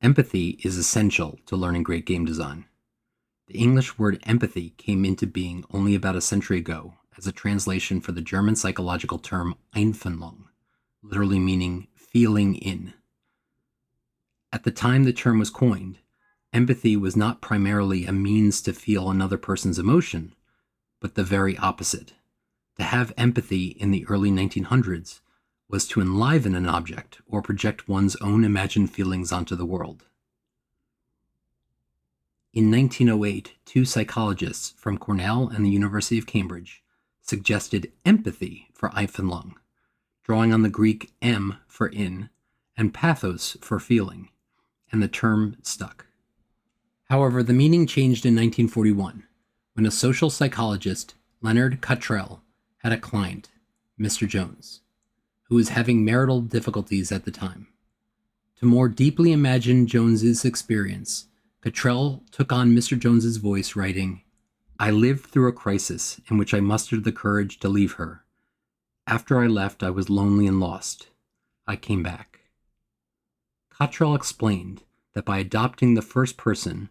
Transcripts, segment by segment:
Empathy is essential to learning great game design. The English word empathy came into being only about a century ago as a translation for the German psychological term Einfühlung, literally meaning feeling in. At the time the term was coined, empathy was not primarily a means to feel another person's emotion, but the very opposite. To have empathy in the early 1900s was to enliven an object or project one's own imagined feelings onto the world. In 1908, two psychologists from Cornell and the University of Cambridge suggested empathy for Einfühlung, drawing on the Greek em for in and pathos for feeling, and the term stuck. However, the meaning changed in 1941 when a social psychologist, Leonard Cottrell, had a client, Mr. Jones, who was having marital difficulties at the time. To more deeply imagine Jones's experience, Cottrell took on Mr. Jones's voice, writing, "I lived through a crisis in which I mustered the courage to leave her. After I left, I was lonely and lost. I came back." Cottrell explained that by adopting the first person,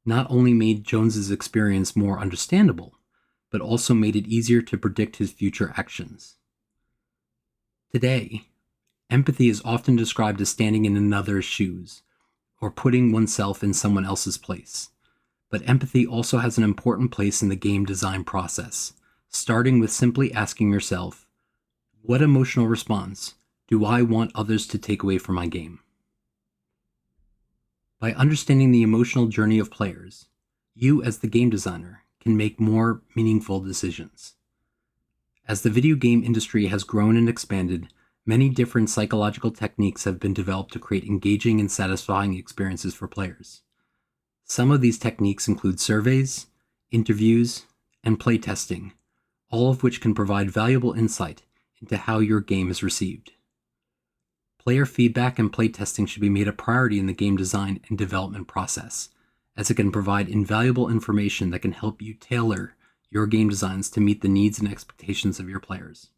not only made Jones's experience more understandable, but also made it easier to predict his future actions. Today, empathy is often described as standing in another's shoes, or putting oneself in someone else's place. But empathy also has an important place in the game design process, starting with simply asking yourself, what emotional response do I want others to take away from my game? By understanding the emotional journey of players, you as the game designer can make more meaningful decisions. As the video game industry has grown and expanded, many different psychological techniques have been developed to create engaging and satisfying experiences for players. Some of these techniques include surveys, interviews, and playtesting, all of which can provide valuable insight into how your game is received. Player feedback and playtesting should be made a priority in the game design and development process, as it can provide invaluable information that can help you tailor your game designs to meet the needs and expectations of your players.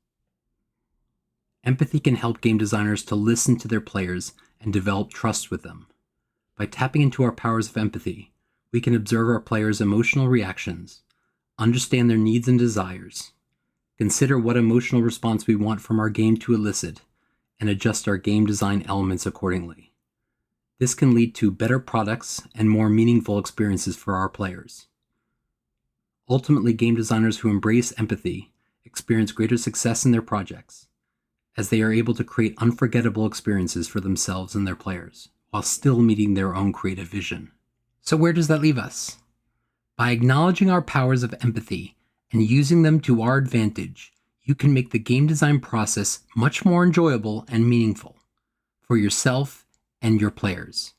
Empathy can help game designers to listen to their players and develop trust with them. By tapping into our powers of empathy, we can observe our players' emotional reactions, understand their needs and desires, consider what emotional response we want from our game to elicit, and adjust our game design elements accordingly. This can lead to better products and more meaningful experiences for our players. Ultimately, game designers who embrace empathy experience greater success in their projects, as they are able to create unforgettable experiences for themselves and their players, while still meeting their own creative vision. So where does that leave us? By acknowledging our powers of empathy and using them to our advantage, you can make the game design process much more enjoyable and meaningful for yourself and your players.